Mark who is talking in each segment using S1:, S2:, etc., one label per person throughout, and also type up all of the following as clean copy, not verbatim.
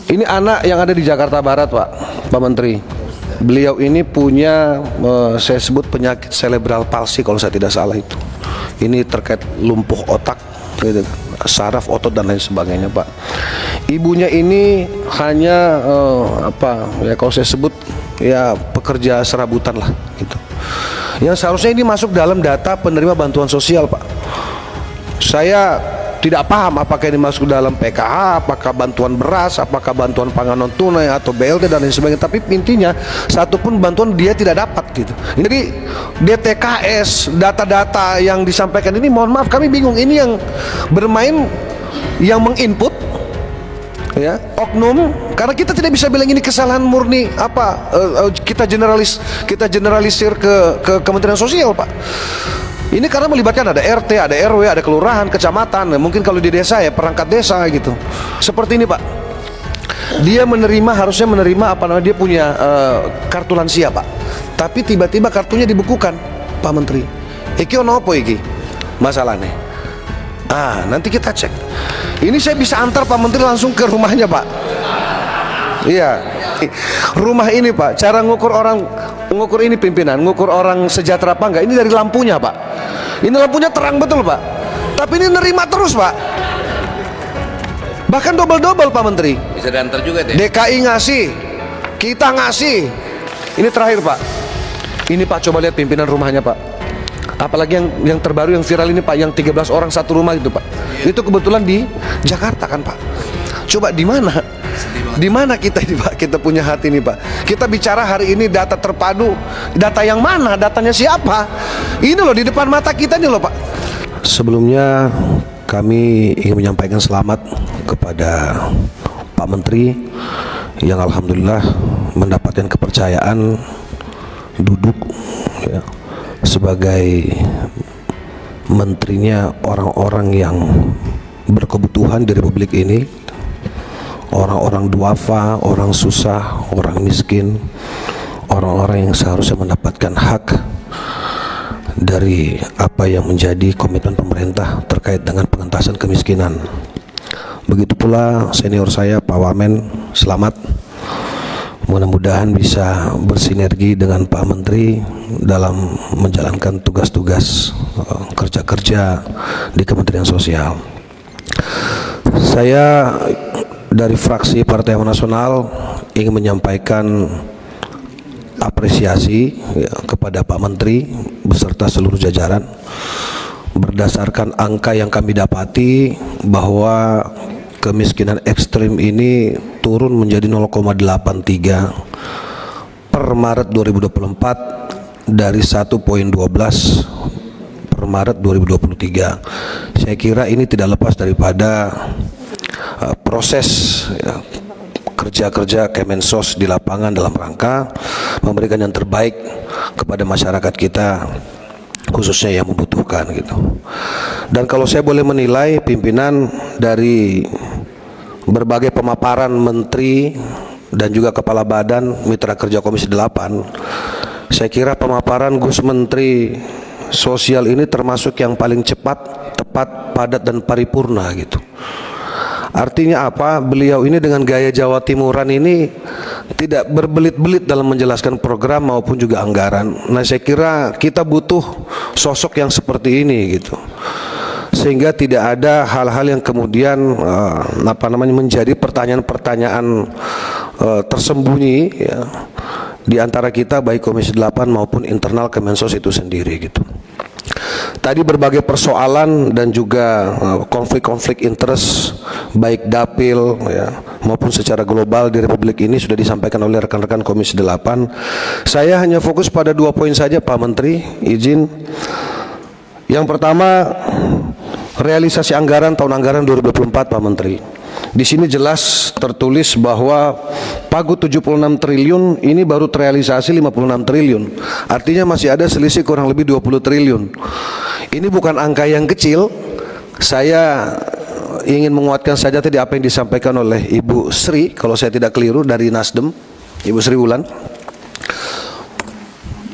S1: Ini anak yang ada di Jakarta Barat, Pak Menteri. Beliau ini punya, saya sebut penyakit cerebral palsy kalau saya tidak salah itu. Ini terkait lumpuh otak, gitu, saraf, otot dan lain sebagainya, Pak. Ibunya ini hanya kalau saya sebut ya pekerja serabutan lah, gitu. Yang seharusnya ini masuk dalam data penerima bantuan sosial, Pak. Saya tidak paham apakah ini masuk dalam PKH, apakah bantuan beras, apakah bantuan pangan non tunai atau BLT dan lain sebagainya. Tapi intinya satupun bantuan dia tidak dapat, gitu. Jadi DTKS, data-data yang disampaikan ini, mohon maaf kami bingung. Ini yang bermain, yang menginput, ya, oknum. Karena kita tidak bisa bilang ini kesalahan murni kita generalisir ke Kementerian Sosial, Pak. Ini karena melibatkan ada RT, ada RW, ada kelurahan, kecamatan, mungkin kalau di desa ya perangkat desa gitu. Seperti ini, Pak. Dia harusnya menerima dia punya kartu lansia, Pak. Tapi tiba-tiba kartunya dibekukan, Pak Menteri. Iki ono apa iki? Masalahnya. Nanti kita cek. Ini saya bisa antar Pak Menteri langsung ke rumahnya, Pak. Iya. Rumah ini, Pak, cara ngukur ini pimpinan, ngukur orang sejahtera apa enggak, ini dari lampunya, Pak. Ini lampunya terang betul, Pak. Tapi ini nerima terus, Pak. Bahkan double-double, Pak Menteri.
S2: Bisa diantar juga deh.
S1: DKI ngasih, kita ngasih. Ini terakhir, Pak. Ini, Pak, coba lihat pimpinan rumahnya, Pak. Apalagi yang terbaru, yang viral ini, Pak, yang 13 orang satu rumah itu, Pak. Itu kebetulan di Jakarta kan, Pak. Coba di mana? Di mana kita ini, Pak? Kita punya hati ini, Pak. Kita bicara hari ini data terpadu. Data yang mana? Datanya siapa? Ini loh di depan mata kita nih loh, Pak. Sebelumnya kami ingin menyampaikan selamat kepada Pak Menteri yang alhamdulillah mendapatkan kepercayaan duduk ya, sebagai menterinya orang-orang yang berkebutuhan di Republik ini. Orang-orang duafa, orang susah, orang miskin, orang-orang yang seharusnya mendapatkan hak dari apa yang menjadi komitmen pemerintah terkait dengan pengentasan kemiskinan. Begitu pula senior saya Pak Wamen, selamat. Mudah-mudahan bisa bersinergi dengan Pak Menteri dalam menjalankan tugas-tugas kerja-kerja di Kementerian Sosial. Saya dari fraksi Partai Amanat Nasional ingin menyampaikan apresiasi ya, kepada Pak Menteri beserta seluruh jajaran. Berdasarkan angka yang kami dapati bahwa kemiskinan ekstrim ini turun menjadi 0,83 per Maret 2024 dari 1,12 per Maret 2023. Saya kira ini tidak lepas daripada proses ya, kerja-kerja Kemensos di lapangan dalam rangka memberikan yang terbaik kepada masyarakat kita, khususnya yang membutuhkan gitu. Dan kalau saya boleh menilai pimpinan dari berbagai pemaparan menteri dan juga kepala badan mitra kerja Komisi 8, saya kira pemaparan Gus Menteri Sosial ini termasuk yang paling cepat, tepat, padat dan paripurna gitu. Artinya apa? Beliau ini dengan gaya Jawa Timuran ini tidak berbelit-belit dalam menjelaskan program maupun juga anggaran. Nah, saya kira kita butuh sosok yang seperti ini gitu. Sehingga tidak ada hal-hal yang kemudian menjadi pertanyaan-pertanyaan tersembunyi ya, di antara kita baik Komisi 8 maupun internal Kemensos itu sendiri gitu. Tadi berbagai persoalan dan juga konflik-konflik interest baik dapil ya, maupun secara global di Republik ini sudah disampaikan oleh rekan-rekan Komisi 8. Saya hanya fokus pada 2 poin saja, Pak Menteri, izin. Yang pertama, realisasi anggaran tahun anggaran 2024, Pak Menteri. Di sini jelas tertulis bahwa pagu 76 triliun ini baru terrealisasi 56 triliun. Artinya masih ada selisih kurang lebih 20 triliun. Ini bukan angka yang kecil. Saya ingin menguatkan saja tadi apa yang disampaikan oleh Ibu Sri, kalau saya tidak keliru, dari Nasdem, Ibu Sri Wulan,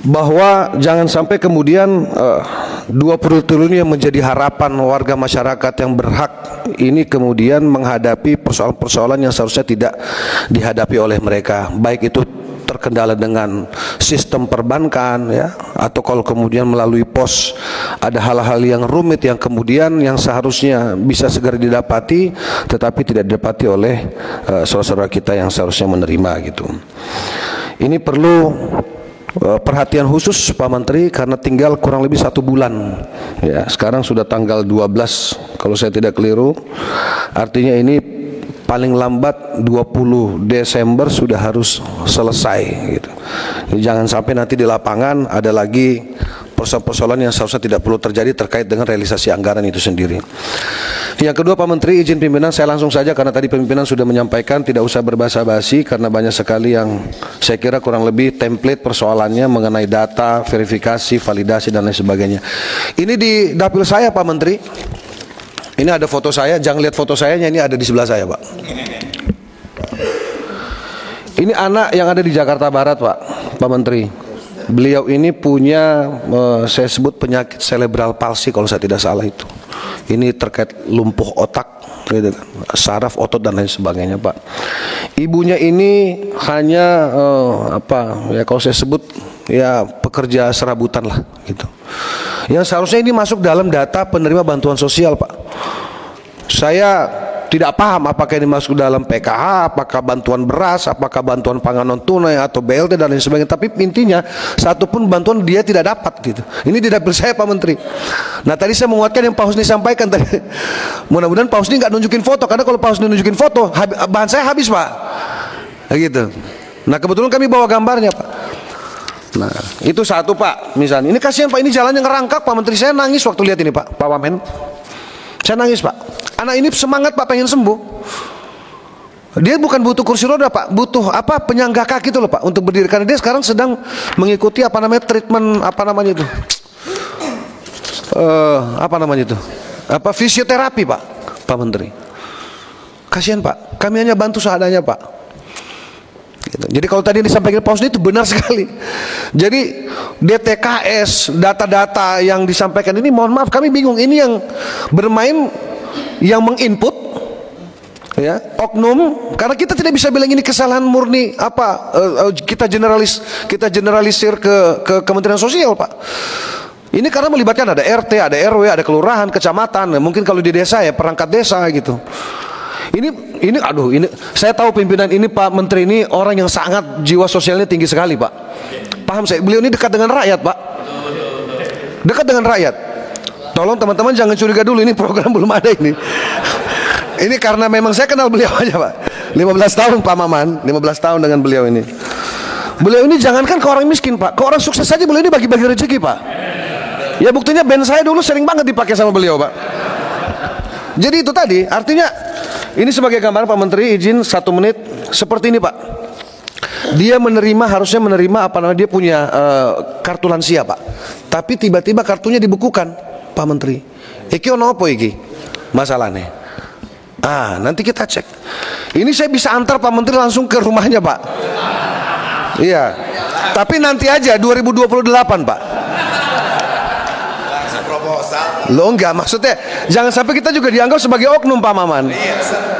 S1: bahwa jangan sampai kemudian 20 triliun yang menjadi harapan warga masyarakat yang berhak ini kemudian menghadapi persoalan-persoalan yang seharusnya tidak dihadapi oleh mereka, baik itu terkendala dengan sistem perbankan ya, atau kalau kemudian melalui pos ada hal-hal yang rumit yang kemudian yang seharusnya bisa segera didapati tetapi tidak didapati oleh saudara-saudara kita yang seharusnya menerima gitu. Ini perlu perhatian khusus Pak Menteri karena tinggal kurang lebih 1 bulan ya, sekarang sudah tanggal 12 kalau saya tidak keliru, artinya ini paling lambat 20 Desember sudah harus selesai gitu. Jadi jangan sampai nanti di lapangan ada lagi persoalan-persoalan yang seharusnya tidak perlu terjadi terkait dengan realisasi anggaran itu sendiri. Yang kedua Pak Menteri, izin pimpinan saya langsung saja karena tadi pimpinan sudah menyampaikan tidak usah berbasa-basi karena banyak sekali yang saya kira kurang lebih template persoalannya mengenai data, verifikasi, validasi dan lain sebagainya. Ini di dapil saya Pak Menteri. Ini ada foto saya, jangan lihat foto saya, ini ada di sebelah saya Pak. Ini anak yang ada di Jakarta Barat Pak Menteri. Beliau ini punya saya sebut penyakit cerebral palsy kalau saya tidak salah itu. Ini terkait lumpuh otak, gitu kan, saraf otot dan lain sebagainya Pak. Ibunya ini hanya ya kalau saya sebut ya pekerja serabutan lah gitu. Yang seharusnya ini masuk dalam data penerima bantuan sosial Pak. Saya tidak paham apakah ini masuk dalam PKH, apakah bantuan beras, apakah bantuan pangan non tunai atau BLT dan lain sebagainya. Tapi intinya satupun bantuan dia tidak dapat gitu. Ini di dapil saya Pak Menteri. Nah tadi saya menguatkan yang Pak Husni sampaikan tadi. Mudah-mudahan Pak Husni nggak nunjukin foto karena kalau Pak Husni nunjukin foto bahan saya habis Pak. Gitu. Nah kebetulan kami bawa gambarnya Pak. Nah itu satu Pak misalnya. Ini kasihan Pak, ini jalannya ngerangkak Pak Menteri. Saya nangis waktu lihat ini Pak Wamen. Saya nangis Pak. Anak ini semangat Pak pengen sembuh. Dia bukan butuh kursi roda Pak, butuh penyangga kaki itu loh Pak untuk berdiri karena dia sekarang sedang mengikuti treatment fisioterapi Pak Menteri. Kasihan Pak, kami hanya bantu seadanya Pak. Gitu. Jadi kalau tadi disampaikan Pak Husni itu benar sekali. Jadi DTKS, data-data yang disampaikan ini mohon maaf kami bingung, ini yang bermain yang menginput ya oknum, karena kita tidak bisa bilang ini kesalahan murni kita generalisir ke Kementerian Sosial Pak. Ini karena melibatkan ada RT, ada RW, ada kelurahan, kecamatan, mungkin kalau di desa ya perangkat desa gitu. Ini saya tahu pimpinan ini Pak Menteri ini orang yang sangat jiwa sosialnya tinggi sekali Pak. Paham saya, beliau ini dekat dengan rakyat Pak. Dekat dengan rakyat. Tolong teman-teman jangan curiga dulu, ini program belum ada ini. Ini karena memang saya kenal beliau aja Pak. 15 tahun Pak Maman, 15 tahun dengan beliau ini. Beliau ini jangankan ke orang miskin Pak, ke orang sukses saja beliau ini bagi-bagi rezeki Pak. Ya buktinya band saya dulu sering banget dipakai sama beliau Pak. Jadi itu tadi, artinya ini sebagai gambaran Pak Menteri, izin 1 menit seperti ini Pak. Dia harusnya menerima dia punya kartu lansia Pak. Tapi tiba-tiba kartunya dibekukan Pak Menteri. Iki ono apa iki? Masalahnya. Nanti kita cek. Ini saya bisa antar Pak Menteri langsung ke rumahnya Pak. Iya. Tapi nanti aja 2028 Pak. Lo enggak, maksudnya jangan sampai kita juga dianggap sebagai oknum Pak Maman.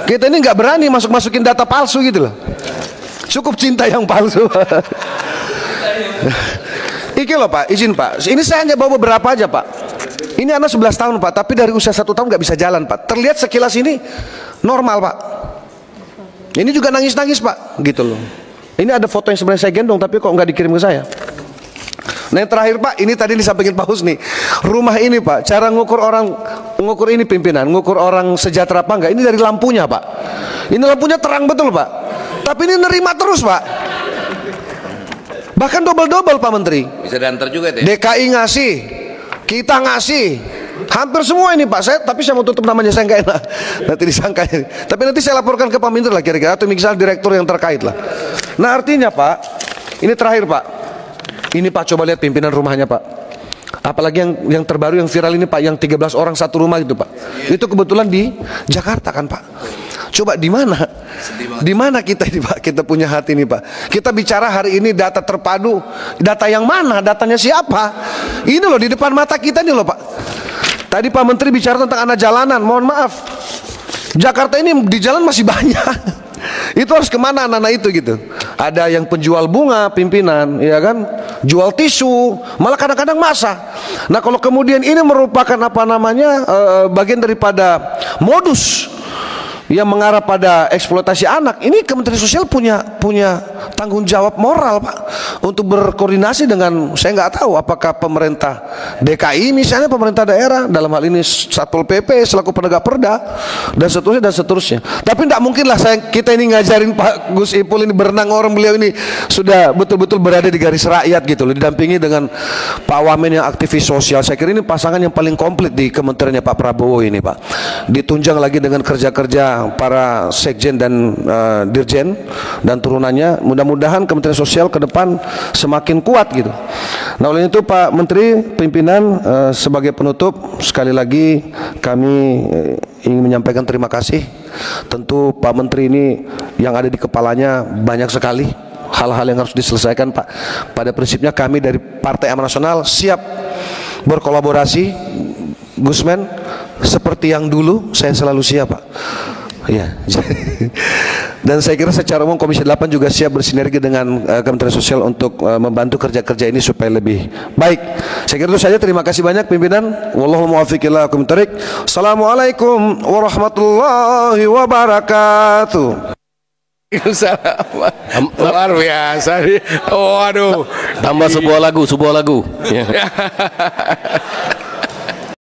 S1: Kita ini nggak berani masukin data palsu gitu loh. Cukup cinta yang palsu. Iki loh Pak, izin Pak. Ini saya hanya bawa beberapa aja Pak. Ini anak 11 tahun Pak, tapi dari usia 1 tahun nggak bisa jalan Pak. Terlihat sekilas ini normal Pak. Ini juga nangis-nangis Pak, gitu loh. Ini ada foto yang sebenarnya saya gendong, tapi kok nggak dikirim ke saya. Nah yang terakhir Pak, ini tadi disampaikan Pak Husni. Rumah ini Pak, cara ngukur ini pimpinan, ngukur orang sejahtera apa enggak, ini dari lampunya Pak. Ini lampunya terang betul Pak. Tapi ini nerima terus Pak. Bahkan double-double Pak Menteri.
S2: Bisa diantar juga deh.
S1: DKI ngasih, kita ngasih, hampir semua ini Pak. Tapi saya mau tutup namanya, saya nggak enak nanti disangka ini. Tapi nanti saya laporkan ke Pak Menteri lah kira-kira, atau misal direktur yang terkait lah. Nah artinya Pak, ini terakhir Pak. Ini Pak coba lihat pimpinan rumahnya Pak. Apalagi yang terbaru yang viral ini Pak, yang 13 orang satu rumah itu Pak. Itu kebetulan di Jakarta kan Pak. Coba di mana? Di mana kita ini Pak? Kita punya hati ini Pak. Kita bicara hari ini data terpadu. Data yang mana? Datanya siapa? Ini loh di depan mata kita nih loh Pak. Tadi Pak Menteri bicara tentang anak jalanan. Mohon maaf, Jakarta ini di jalan masih banyak. Itu harus kemana anak-anak itu gitu? Ada yang penjual bunga pimpinan, ya kan? Jual tisu, malah kadang-kadang masak. Nah kalau kemudian ini merupakan apa namanya bagian daripada modus yang mengarah pada eksploitasi anak, ini Kementerian Sosial punya tanggung jawab moral Pak untuk berkoordinasi dengan, saya nggak tahu apakah pemerintah DKI misalnya, pemerintah daerah, dalam hal ini Satpol PP selaku penegak perda dan seterusnya. Tapi tidak mungkinlah kita ini ngajarin Pak Gus Ipul ini berenang, orang beliau ini sudah betul-betul berada di garis rakyat gitu loh, didampingi dengan Pak Wamen yang aktivis sosial. Saya kira ini pasangan yang paling komplit di kementeriannya Pak Prabowo ini Pak. Ditunjang lagi dengan kerja-kerja para sekjen dan dirjen dan turunannya. Mudah-mudahan Kementerian Sosial ke depan semakin kuat gitu. Nah oleh itu Pak Menteri, pimpinan, sebagai penutup sekali lagi kami ingin menyampaikan terima kasih. Tentu Pak Menteri ini yang ada di kepalanya banyak sekali hal-hal yang harus diselesaikan Pak. Pada prinsipnya kami dari Partai Amanat Nasional siap berkolaborasi Gusmen, seperti yang dulu saya selalu siap Pak. Ya. Dan saya kira secara umum Komisi 8 juga siap bersinergi dengan Kementerian Sosial untuk membantu kerja-kerja ini supaya lebih baik. Saya kira itu saja. Terima kasih banyak pimpinan. Wallahu muwaffiq ila aqwamit thoriq. Assalamualaikum warahmatullahi wabarakatuh.
S2: Luar biasa nih. Waduh.
S3: Tambah sebuah lagu.